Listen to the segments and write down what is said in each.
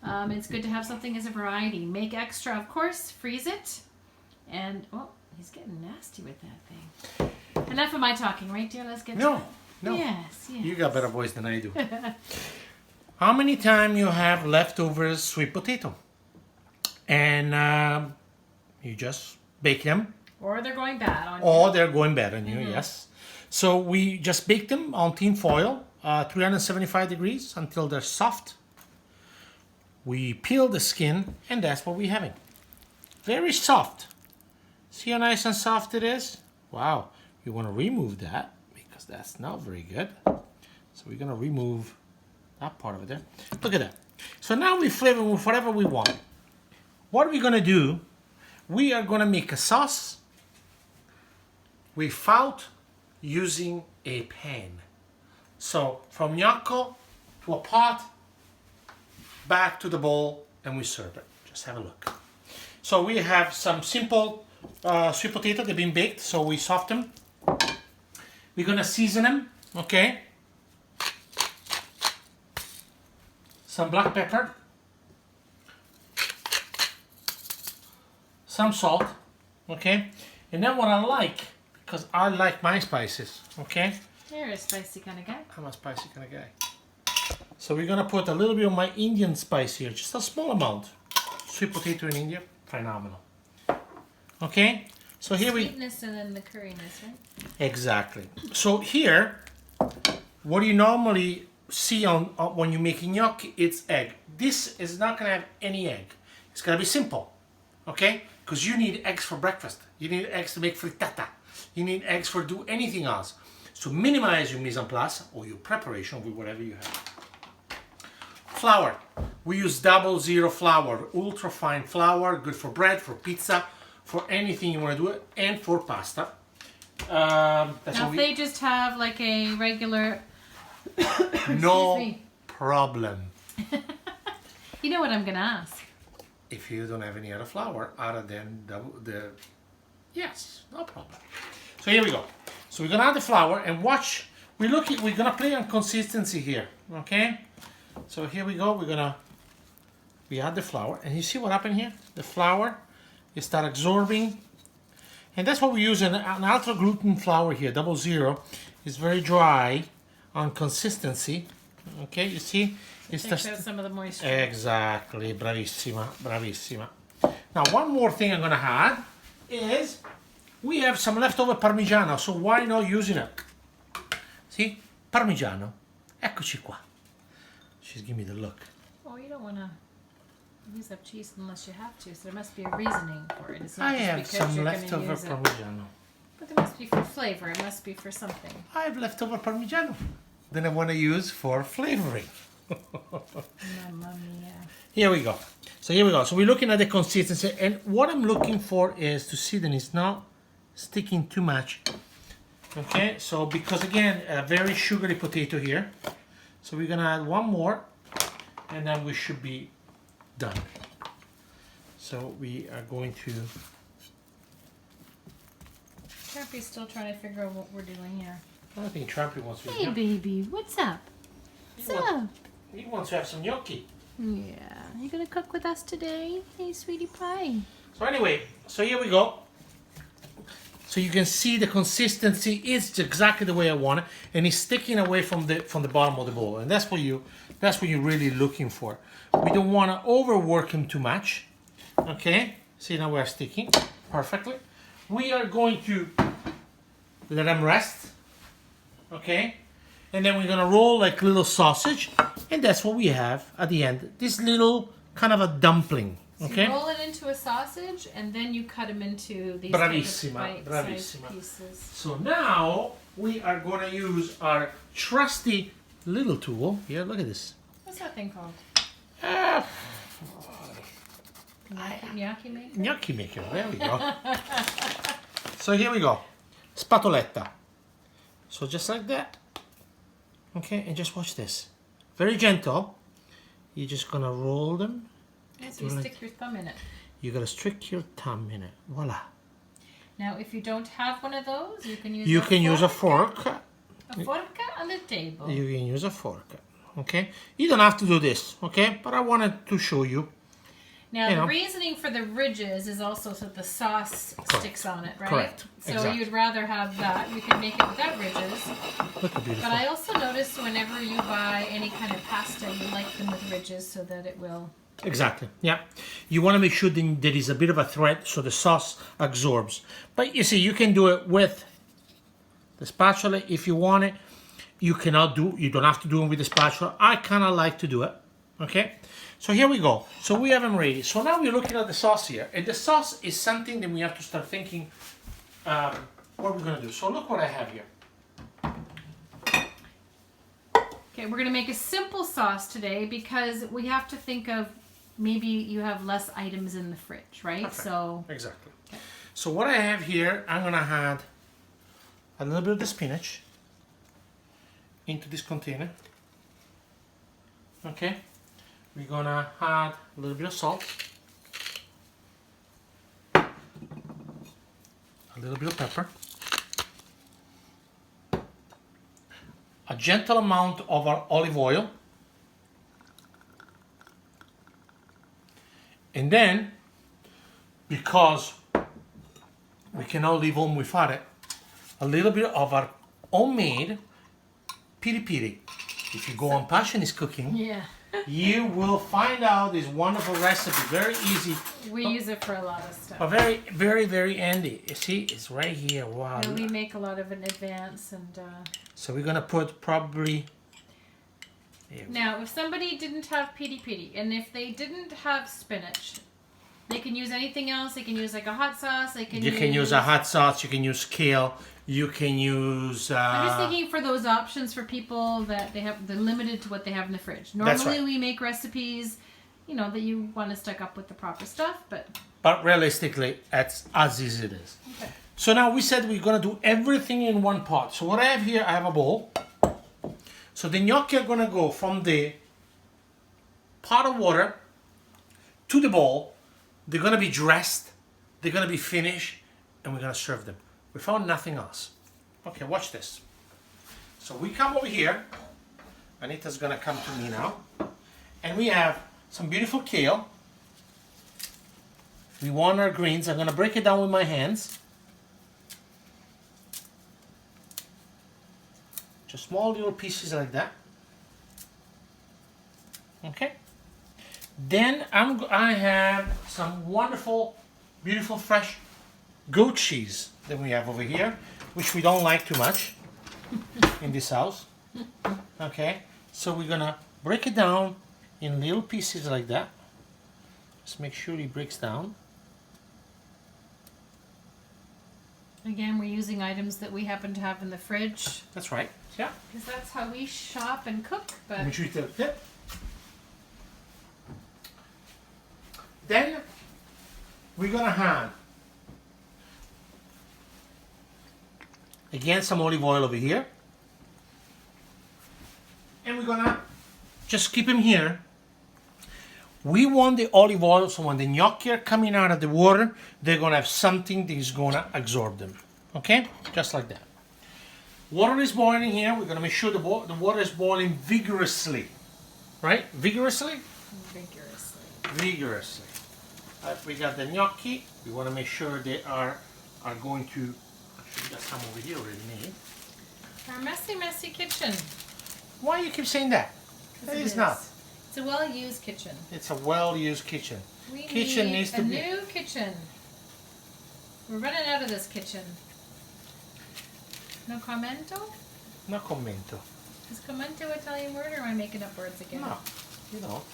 It's good to have something as a variety. Make extra, of course, freeze it. And, oh, he's getting nasty with that thing. Enough of my talking, right, dear? Let's get to it. No. Yes. You got better voice than I do. How many times you have leftover sweet potato? And you just bake them. Or they're going bad on you. Or they're going bad on you, yes. So we just bake them on tin foil, 375 degrees until they're soft. We peel the skin, and that's what we're having. Very soft. See how nice and soft it is? Wow. You want to remove that because that's not very good. So we're going to remove that part of it there. Look at that. So now we flavor with whatever we want. What are we going to do? We are going to make a sauce without using a pan. So from gnocchi to a pot, back to the bowl, and we serve it. Just have a look. So we have some simple sweet potato. They've been baked, so we soften them. We're gonna season them, okay? Some black pepper, some salt, okay? And then what I like, because I like my spices, okay? You're a spicy kind of guy. I'm a spicy kind of guy. So we're gonna put a little bit of my Indian spice here, just a small amount. Sweet potato in India, phenomenal. Okay, so here Sweetness and then the curriness, right? Exactly. So here, what you normally see on when you make gnocchi, it's egg. This is not gonna have any egg. It's gonna be simple, okay? Because you need eggs for breakfast. You need eggs to make frittata. You need eggs for do anything else. So minimize your mise en place or your preparation with whatever you have. Flour. We use 00 flour, ultra fine flour, good for bread, for pizza, for anything you want to do it, and for pasta. Now if they just have like a regular... No problem. You know what I'm going to ask? If you don't have any other flour other than the... Yes, no problem. So here we go. So we're going to add the flour and watch. We're going to play on consistency here, okay? So here we go. We add the flour, and you see what happened here? The flour, you start absorbing, and that's what we use an ultra gluten flour here. 00 is very dry on consistency. Okay, you see, it shows some of the moisture. Exactly, bravissima, bravissima. Now one more thing I'm gonna add is we have some leftover Parmigiano, so why not using it? See, Parmigiano, eccoci qua. She's giving me the look. Oh, you don't want to use up cheese unless you have to, so there must be a reasoning for it. It's not I just have because some you're leftover going to use it. Parmigiano. But there must be for flavor. It must be for something. I have leftover Parmigiano. Then I want to use for flavoring. Mamma mia. Here we go. So here we go. So we're looking at the consistency, and what I'm looking for is to see that it's not sticking too much. Okay, so because again, a very sugary potato here. So we're gonna add one more, and then we should be done. So we are going to... Trappy's still trying to figure out what we're doing here. I think Trappy wants to... Hey, baby, what's up? What's up? He wants to have some gnocchi. Yeah, you gonna cook with us today? Hey, sweetie pie. So anyway, so here we go. So you can see the consistency is exactly the way I want it, and it's sticking away from the bottom of the bowl, and that's what you're really looking for. We don't want to overwork him too much. Okay, see now we're sticking perfectly. We are going to let them rest. Okay, and then we're gonna roll like little sausage, and that's what we have at the end. This little kind of a dumpling. Okay. So you roll it into a sausage, and then you cut them into these Bravissima, bite-sized bravissima. pieces. So now we are going to use our trusty little tool. Here, look at this. What's that thing called? Ah, Gnocchi maker? gnocchi maker. There we go. So here we go. Spatoletta. So just like that. Okay, and just watch this. Very gentle. You're just going to roll them. So you stick your thumb in it. You gotta stick your thumb in it. Voila. Now, if you don't have one of those, you can use use a fork. A forca on the table. You can use a fork. Okay, you don't have to do this, okay, but I wanted to show you. Now, You the know. reasoning for the ridges is also so the sauce sticks on it, right? Correct. So Exactly. you'd rather have that. You can make it without ridges. Look how beautiful. But I also noticed whenever you buy any kind of pasta, you like them with ridges so that it will... Exactly, yeah. You want to make sure that there is a bit of a thread so the sauce absorbs. But you see, you can do it with the spatula if you want it. You don't have to do it with the spatula. I kind of like to do it, okay? So here we go. So we have them ready. So now we're looking at the sauce here. And the sauce is something that we have to start thinking what we're going to do. So look what I have here. Okay, we're going to make a simple sauce today because we have to think of maybe you have less items in the fridge, right? Perfect. So Exactly. So what I have here, I'm going to add a little bit of the spinach into this container. Okay. We're going to add a little bit of salt. A little bit of pepper. A gentle amount of our olive oil. And then, because we cannot leave home without it, a little bit of our homemade piri piri. If you go on Passionist Cooking, yeah, you will find out this wonderful recipe, very easy, we use it for a lot of stuff. but very, very, very handy. You see, it's right here. Wow. And we make a lot of it in advance. And So we're gonna put probably. now, if somebody didn't have piri piri, and if they didn't have spinach, they can use anything else. They can use like a hot sauce. They can You can use a hot sauce. You can use kale. You can use. I'm just thinking for those options for people that they're limited to what they have in the fridge. Normally That's right. we make recipes, you know, that you want to stuck up with the proper stuff, but But realistically, it's as easy as it is. okay. So now we said we're gonna do everything in one pot. So what I have here, I have a bowl. So the gnocchi are gonna go from the pot of water to the bowl. They're gonna be dressed. They're gonna be finished, and we're gonna serve them. We found nothing else. Okay, watch this. So we come over here. Anita's gonna come to me now, and we have some beautiful kale. We want our greens. I'm gonna break it down with my hands. Just small little pieces like that. Okay. Then I have some wonderful, beautiful, fresh goat cheese that we have over here, which we don't like too much in this house. Okay. So we're gonna break it down in little pieces like that. Just make sure it breaks down. Again, we're using items that we happen to have in the fridge That's right. Yeah. because that's how we shop and cook. But Make sure you tell it. Then we're gonna have again some olive oil over here, and we're gonna just keep them here. We want the olive oil so when the gnocchi are coming out of the water, they're gonna have something that is gonna absorb them. Okay, just like that. Water is boiling here. We're gonna make sure the water is boiling vigorously, right? Vigorously. Vigorously. We got the gnocchi. We want to make sure they are going to. Actually, we got some over here already made. our messy, messy kitchen. Why you keep saying that? 'Cause It it is not. It's a well-used kitchen. It's a well-used kitchen. We Kitchen need needs a to be. new kitchen. We're running out of this kitchen. No commento? No commento. Is commento Italian word, or am I making up words again? No, you don't.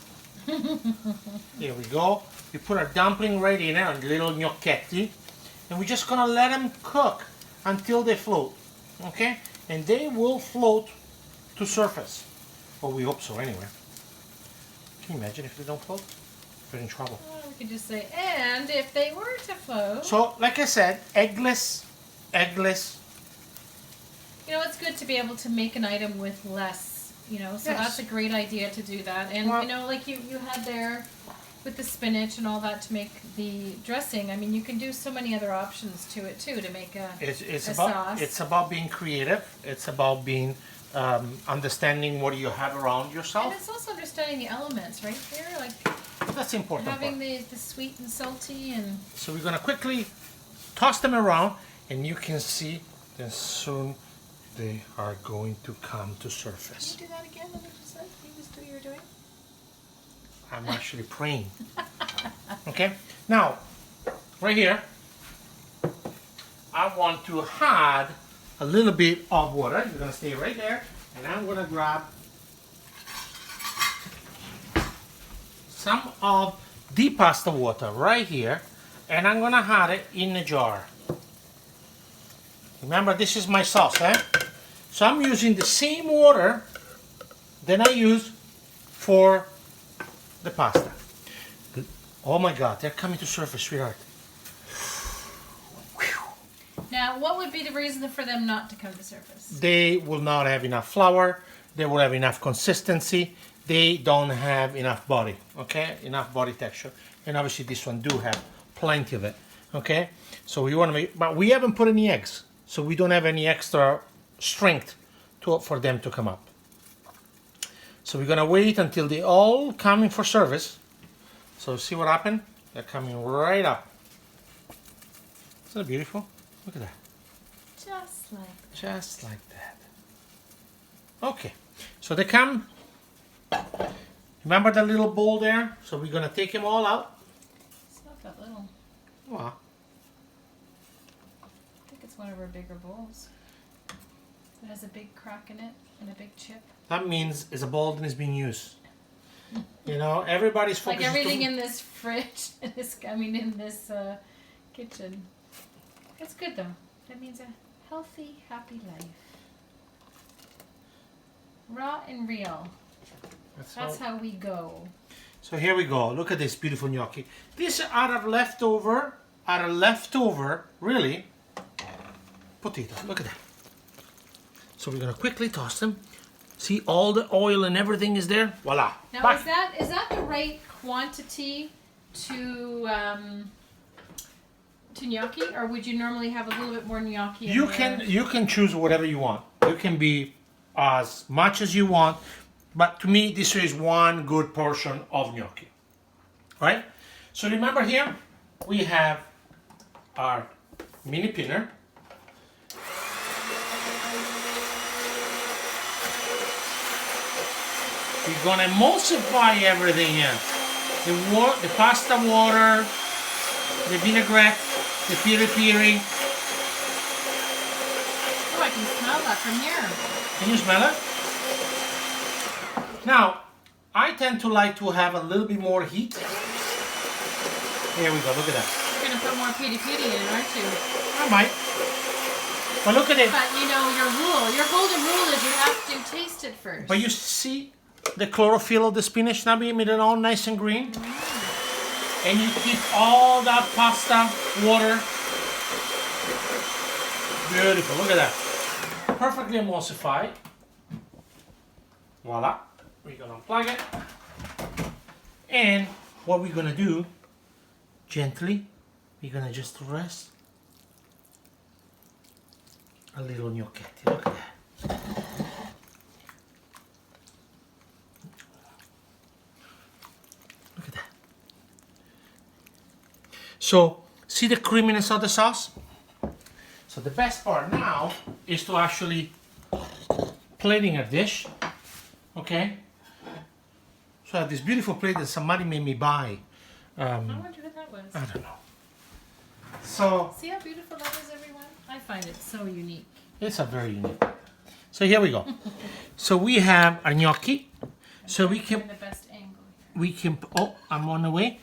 Here we go. We put our dumpling right in there, and little gnocchetti, and we're just gonna let them cook until they float. Okay, and they will float to surface. Well, we hope so anyway. Can you imagine if they don't float? We're in trouble. Well, we could just say, and if they were to float. So, like I said, eggless. You know, it's good to be able to make an item with less, you know, so Yes. that's a great idea to do that. And, Well- you know, like you had there with the spinach and all that to make the dressing, I mean, you can do so many other options to it, too, to make It's a about sauce. it's about being creative. It's about being understanding what you have around And yourself. it's also understanding the elements, right there, like That's the important having part. the sweet and salty and. So we're gonna quickly toss them around, and you can see that soon they are going to come to surface. Can you do that again? What did you say? Can you just do what you were doing? I'm actually praying. Okay, now right here I want to add a little bit of water. You're gonna stay right there, and I'm gonna grab some of the pasta water right here, and I'm gonna add it in a jar. Remember, this is my sauce, eh? So I'm using the same water that I use for the pasta. Oh my God, they're coming to surface, sweetheart. Now, what would be the reason for them not to come to surface? They will not have enough flour. They will have enough consistency. They don't have enough body, okay? Enough body texture. And obviously this one do have plenty of it, okay? So we want to make, but we haven't put any eggs, so we don't have any extra strength for them to come up. So we're gonna wait until they all coming for service. So see what happened? They're coming right up. Isn't that beautiful? Look at that. Just like that. Just like that. Okay, so they come. Remember that little bowl there? So we're gonna take them all out. It's not that little. Wow. I think it's one of our bigger bowls. It has a big crack in it and a big chip. That means it's a bowl that is being used. You know, everybody's Like focused. everything in this fridge, in this kitchen. It's good though. That means a healthy, happy life. Raw and real. That's how we go. So here we go. Look at this beautiful gnocchi. These are leftover, really, potato. Look at that. So we're gonna quickly toss them. See, all the oil and everything is there. Voila. Now, Back. is that the right quantity to gnocchi, or would you normally have a little bit more gnocchi? You can choose whatever you want. You can be as much as you want, but to me this is one good portion of gnocchi. Right? So remember here we have our mini pinner. We're gonna emulsify everything in. The pasta water, the vinaigrette, the piri. Oh, I can smell that from here. Can you smell it? Now, I tend to like to have a little bit more heat. Here we go, look at that. You're going to put more piri in it, aren't you? I might. But look at it. But you know, your golden rule is you have to taste it first. But you see the chlorophyll of the spinach now being made it all nice and green? And you keep all that pasta water. Beautiful, look at that. Perfectly emulsified. Voila. We're gonna unplug it. And what we're gonna do, gently, we're gonna just rest a little gnocchetti. Look at that. Look at that. So, see the creaminess of the sauce? So the best part now is to actually plating a dish. Okay? So I have this beautiful plate that somebody made me buy. I wonder who that was. I don't know. So See how beautiful that is, everyone? I find it so unique. it's a very unique. So here we go. So we have our gnocchi. So we can, In the best angle. oh, I'm on the way.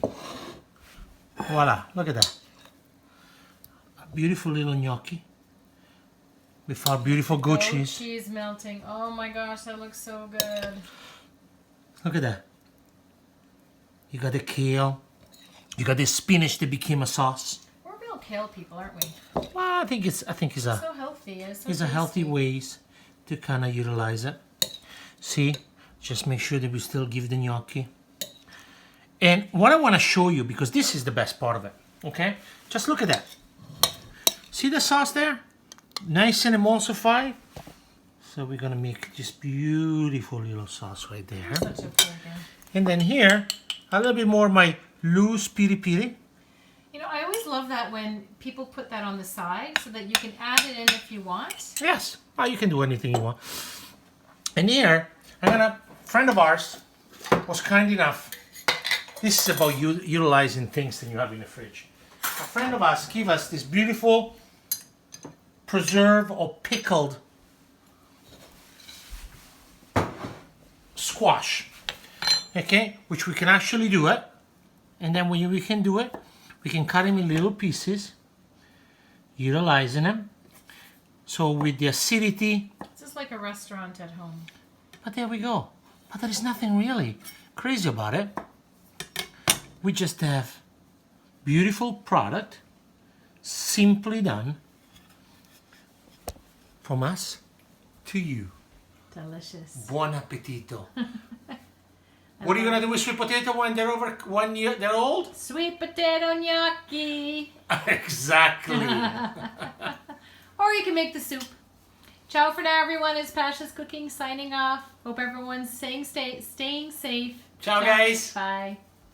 Voila, look at that. A beautiful little gnocchi with our beautiful goat cheese. Cheese melting. Oh my gosh, that looks so good. Look at that. You got the kale. You got the spinach that became a sauce. We're real kale people, aren't we? Well, I think it's So healthy. It's a healthy ways to kind of utilize it. See, just make sure that we still give the gnocchi. And what I want to show you, because this is the best part of it, okay? Just look at that. See the sauce there? Nice and emulsified. So we're gonna make this beautiful little sauce right there. Such a program. And then here, a little bit more of my loose piri piri. You know, I always love that when people put that on the side so that you can add it in if you want. Yes, oh, you can do anything you want. And here, a friend of ours was kind enough. This is about utilizing things that you have in the fridge. A friend of ours gave us this beautiful preserved or pickled squash. Okay, which we can actually do it. And then when we can do it, we can cut them in little pieces, utilizing them. So with the acidity. This is like a restaurant at home. But there we go. But there is nothing really crazy about it. We just have beautiful product, simply done, from us to you. Delicious. Buon appetito. What are you gonna do with sweet potato when they're over 1 year? They're old. Sweet potato gnocchi. Exactly. Or you can make the soup. Ciao for now, everyone. It's Pasha's Cooking signing off. Hope everyone's staying safe. Ciao, guys. Bye.